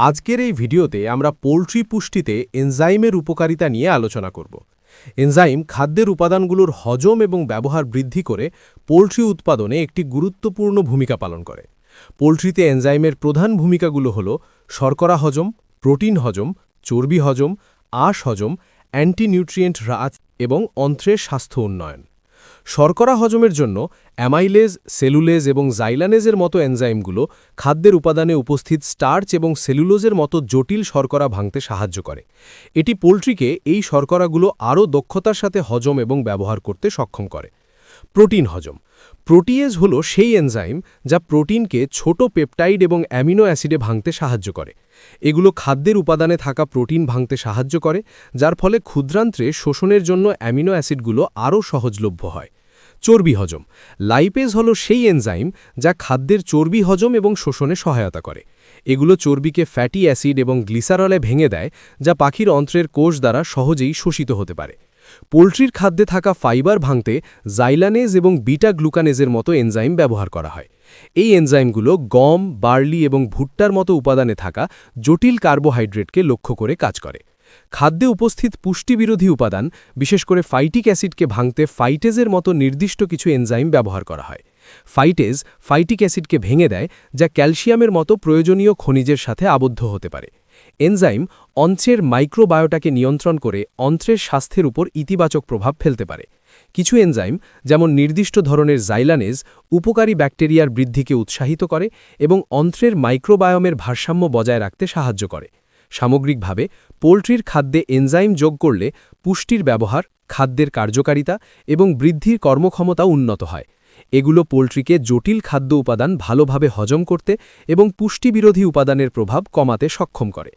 আজকের এই ভিডিওতে আমরা পোল্ট্রি পুষ্টিতে এনজাইমের উপকারিতা নিয়ে আলোচনা করব। এনজাইম খাদ্যের উপাদানগুলোর হজম এবং ব্যবহার বৃদ্ধি করে পোল্ট্রি উৎপাদনে একটি গুরুত্বপূর্ণ ভূমিকা পালন করে। পোল্ট্রিতে এনজাইমের প্রধান ভূমিকাগুলো হল শর্করা হজম, প্রোটিন হজম, চর্বি হজম, আঁশ হজম, অ্যান্টিনিউট্রিয়েন্ট হ্রাস এবং অন্ত্রের স্বাস্থ্য উন্নয়ন। শর্করা হজমের জন্য অ্যামাইলেজ, সেলুলেজ এবং জাইলানেজের মতো এনজাইমগুলো খাদ্যের উপাদানে উপস্থিত স্টার্চ এবং সেলুলোজের মতো জটিল শর্করা ভাঙতে সাহায্য করে। এটি পোল্ট্রিকে এই শর্করাগুলো আরও দক্ষতার সাথে হজম এবং ব্যবহার করতে সক্ষম করে। প্রোটিন হজম। প্রোটিয়েজ হল সেই এনজাইম যা প্রোটিনকে ছোট পেপটাইড এবং অ্যামিনো অ্যাসিডে ভাঙতে সাহায্য করে। এগুলো খাদ্যের উপাদানে থাকা প্রোটিন ভাঙতে সাহায্য করে, যার ফলে ক্ষুদ্রান্ত্রে শোষণের জন্য অ্যামিনো অ্যাসিডগুলো আরও সহজলভ্য হয়। চর্বি হজম। লাইপেজ হল সেই এনজাইম যা খাদ্যের চর্বি হজম এবং শোষণে সহায়তা করে। এগুলো চর্বিকে ফ্যাটি অ্যাসিড এবং গ্লিসারলে ভেঙে দেয়, যা পাখির অন্ত্রের কোষ দ্বারা সহজেই শোষিত হতে পারে। পোল্ট্রির খাদ্যে থাকা ফাইবার ভাঙতে জাইলানেজ এবং বিটা গ্লুকানেজের মতো এনজাইম ব্যবহার করা হয়। এই এনজাইমগুলো গম, বার্লি এবং ভুট্টার মতো উপাদানে থাকা জটিল কার্বোহাইড্রেটকে লক্ষ্য করে কাজ করে। খাদ্যে উপস্থিত পুষ্টিবিরোধী উপাদান, বিশেষ করে ফাইটিক অ্যাসিডকে ভাঙতে ফাইটেজের মতো নির্দিষ্ট কিছু এনজাইম ব্যবহার করা হয়। ফাইটেজ ফাইটিক অ্যাসিডকে ভেঙে দেয়, যা ক্যালসিয়ামের মতো প্রয়োজনীয় খনিজের সাথে আবদ্ধ হতে পারে। এনজাইম অন্ত্রের মাইক্রোবায়োটাকে নিয়ন্ত্রণ করে অন্ত্রের স্বাস্থ্যের উপর ইতিবাচক প্রভাব ফেলতে পারে। কিছু এনজাইম, যেমন নির্দিষ্ট ধরনের জাইলানেজ, উপকারী ব্যাকটেরিয়ার বৃদ্ধিকে উৎসাহিত করে এবং অন্ত্রের মাইক্রোবায়োমের ভারসাম্য বজায় রাখতে সাহায্য করে। সামগ্রিকভাবে পোল্ট্রির খাদ্যে এনজাইম যোগ করলে পুষ্টির ব্যবহার, খাদ্যের কার্যকারিতা এবং বৃদ্ধির কর্মক্ষমতা উন্নত হয়। এগুলো পোল্ট্রিকে জটিল খাদ্য উপাদান ভালোভাবে হজম করতে এবং পুষ্টিবিরোধী উপাদানের প্রভাব কমাতে সক্ষম করে।